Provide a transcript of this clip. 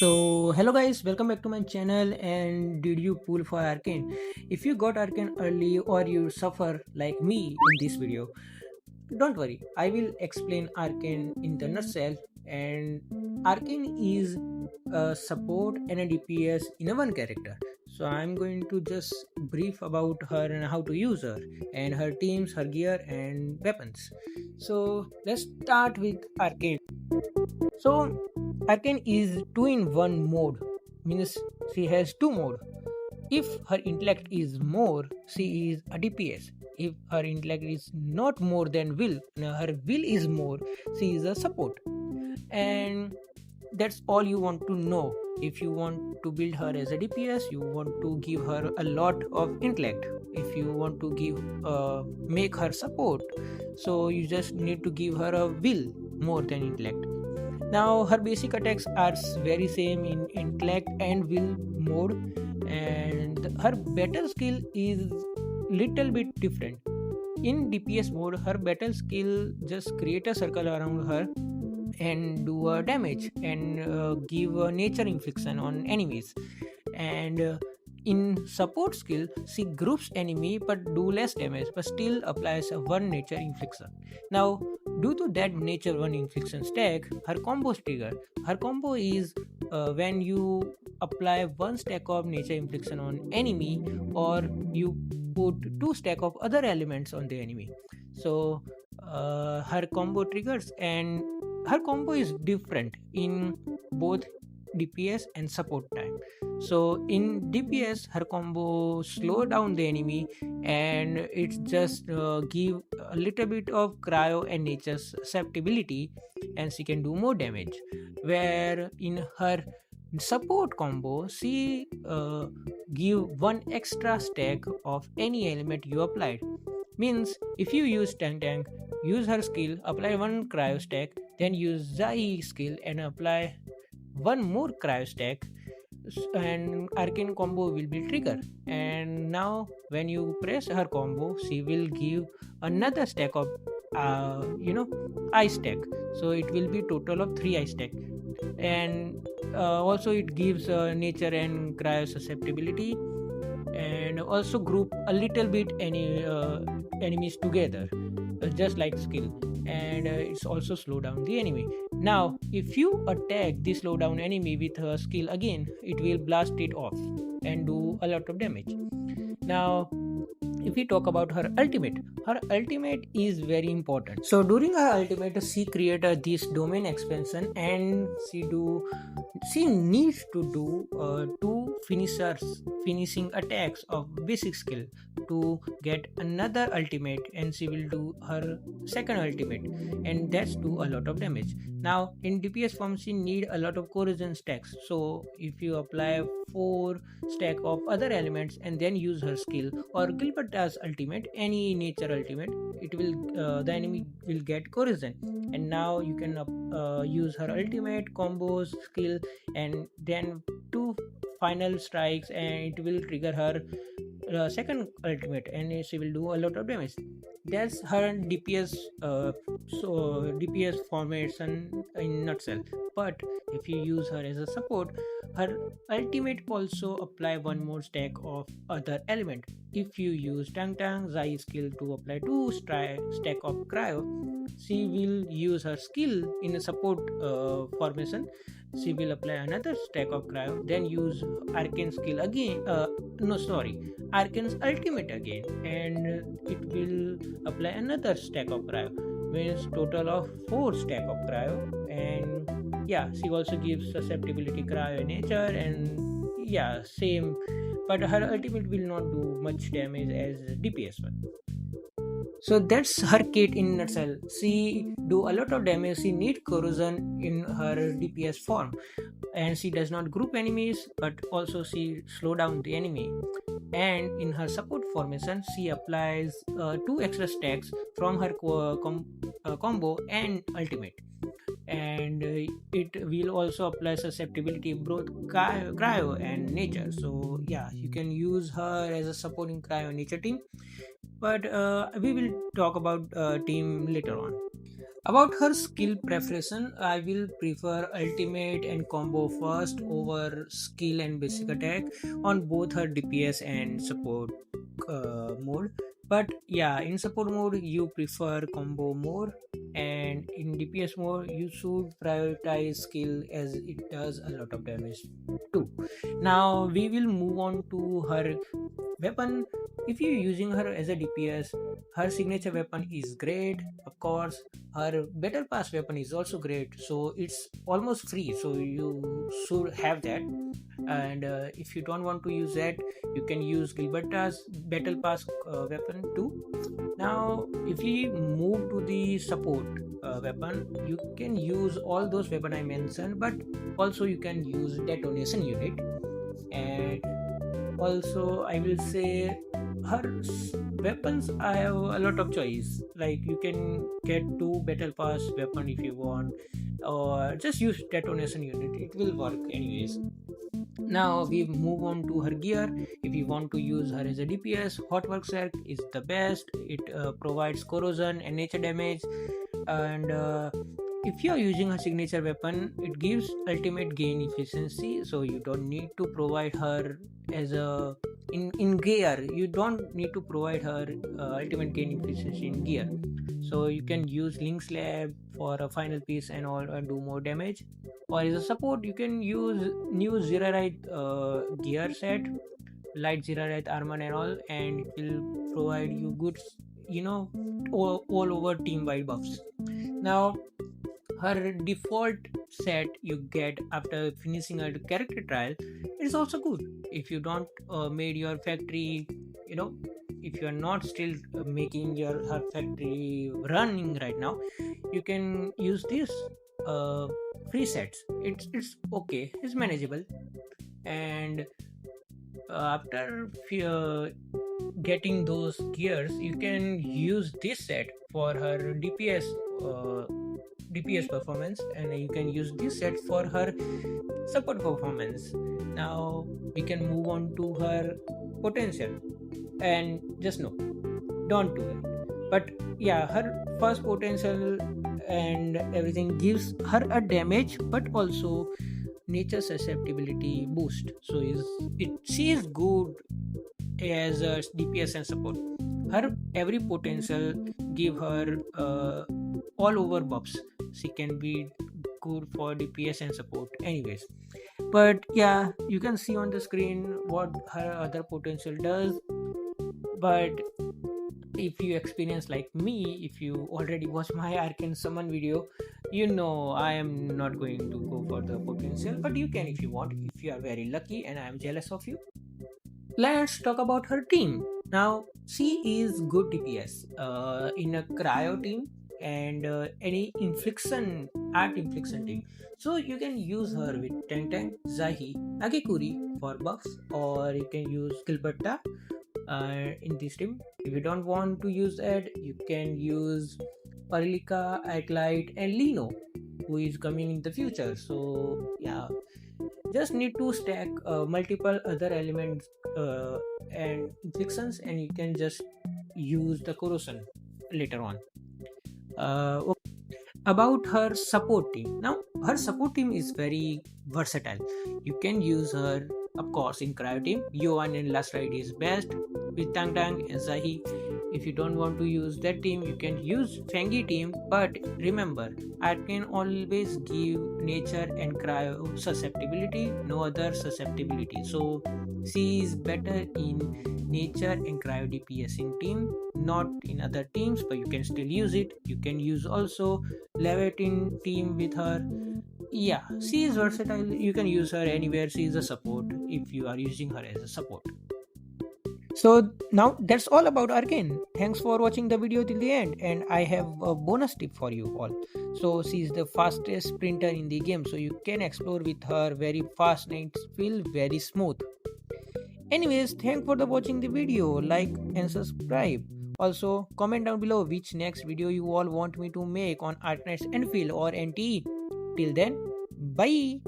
Hello guys, welcome back to my channel. And did you pull for Arcane? If you got Arcane early or you suffer like me in this video, don't worry, I will explain Arcane in the nutshell. And Arcane is a support and a DPS in a one character. So I'm going to just brief about her and how to use her and her teams, her gear and weapons. So let's start with Arcane. So Arcane is 2 in 1 mode, means she has 2 mode. If her intellect is more, she is a DPS. If her intellect is not more than will, her will is more, she is a support. And that's all you want to know. If you want to build her as a DPS, you want to give her a lot of intellect. If you want to make her support, so you just need to give her a will more than intellect. Now her basic attacks are very same in intellect and will mode, and her battle skill is little bit different. In DPS mode, her battle skill just create a circle around her and do a damage and give a nature infliction on enemies. And in support skill, she groups enemy but do less damage but still applies a 1 nature infliction. Now due to that nature 1 infliction stack, her combo trigger. Her combo is when you apply 1 stack of nature infliction on enemy, or you put 2 stack of other elements on the enemy. So her combo triggers, and her combo is different in both DPS and support time. So in DPS, her combo slow down the enemy, and it just give a little bit of cryo and nature susceptibility, and she can do more damage. Where in her support combo, she give 1 extra stack of any element you applied. Means if you use tank, use her skill, apply 1 cryo stack, then use Zai skill and apply 1 more cryo stack, and Arcane combo will be trigger. And now when you press her combo, she will give another stack of ice stack. So it will be total of 3 ice stack. And also it gives nature and cryo susceptibility, and also group a little bit enemies together, just like skill. And it's also slow down the enemy. Now if you attack the slow down enemy with her skill again, it will blast it off and do a lot of damage. Now if we talk about her ultimate is very important. So during her ultimate, she created this domain expansion, and she needs to do 2 finishing attacks of basic skill to get another ultimate, and she will do her second ultimate, and that's do a lot of damage. Now in DPS form, she need a lot of corrosion stacks. So if you apply 4 stack of other elements and then use her skill, or Gilberta's ultimate, any nature ultimate, it will the enemy will get corrosion. And now you can use her ultimate combos skill, and then 2 final strikes, and it will trigger her second ultimate, and she will do a lot of damage. That's her DPS. DPS formation in nutshell. But if you use her as a support, her ultimate also apply 1 more stack of other element. If you use Tang Zai skill to apply 2 stack of cryo, she will use her skill in a support formation. She will apply another stack of cryo, then use Arcane skill again. Arcane's ultimate again, and it will apply another stack of cryo. Means total of 4 stack of cryo. And yeah, she also gives susceptibility cryo nature, and yeah, same. But her ultimate will not do much damage as DPS one. So that's her kit in nutshell. She do a lot of damage. She need corrosion in her DPS form, and she does not group enemies, but also she slow down the enemy. And in her support formation, she applies 2 extra stacks from her combo and ultimate. And it will also apply susceptibility both cryo and nature. So yeah, you can use her as a supporting cryo nature team, but we will talk about team later on. About her skill preference, I will prefer ultimate and combo first over skill and basic attack on both her DPS and support mode. But yeah, in support mode you prefer combo more, and in DPS mode you should prioritize skill as it does a lot of damage too. Now we will move on to her weapon. If you're using her as a DPS, her signature weapon is great. Of course, her battle pass weapon is also great. So it's almost free. So you should have that. And if you don't want to use that, you can use Gilberta's battle pass weapon too. Now, if we move to the support weapon, you can use all those weapon I mentioned, but also you can use detonation unit. And also I will say her weapons, I have a lot of choice. Like you can get two battle pass weapon if you want, or just use detonation unit, it will work anyways. Now we move on to her gear. If you want to use her as a DPS, hot work circ is the best. It provides corrosion and nature damage. And if you are using her signature weapon, it gives ultimate gain efficiency, so you don't need to provide her as a in gear. You don't need to provide her ultimate gain efficiency in gear. So you can use Link Slab for a final piece and all, and do more damage. Or as a support, you can use new Zerarite gear set, light Zerarite armor and all, and it will provide you good, all over team wide buffs. Now her default set you get after finishing a character trial is also good. If you don't made your factory, if you are not still making your her factory running right now, you can use this uh, free sets. It's okay, it's manageable. And after getting those gears, you can use this set for her DPS performance, and you can use this set for her support performance. Now we can move on to her potential, and just no, don't do it. But yeah, her first potential and everything gives her a damage, but also nature susceptibility boost. So she is good as a DPS and support. Her every potential give her all over buffs. She can be good for DPS and support anyways. But yeah, you can see on the screen what her other potential does. But if you experience like me, if you already watched my Arcane Summon video, I am not going to go for the potential, but you can if you want, if you are very lucky and I am jealous of you. Let's talk about her team. Now, she is good DPS in a cryo team and any art infliction team. So you can use her with Tang, Zahi, Agekuri for buffs, or you can use Gilberta in this team. If you don't want to use that, you can use Parlika, Acolyte, and Lino, who is coming in the future. So yeah, just need to stack multiple other elements and inflictions, and you can just use the corrosion later on. Okay. About her support team. Now her support team is very versatile. You can use her, of course, in cryo team. Yoan and Last Ride is best with Tang and Zahi. If you don't want to use that team, you can use Fangi team. But remember, Arcane always give nature and cryo susceptibility, no other susceptibility. So she is better in nature and cryo DPSing team, not in other teams, but you can still use it. You can use also Leviathan team with her. Yeah, she is versatile. You can use her anywhere. She is a support if you are using her as a support. So now that's all about Arcane. Thanks for watching the video till the end, and I have a bonus tip for you all. So she is the fastest sprinter in the game, so you can explore with her very fast and it feel very smooth. Anyways, thanks for the watching the video, like and subscribe. Also, comment down below which next video you all want me to make on Arknights, Endfield or NTE. Till then, bye.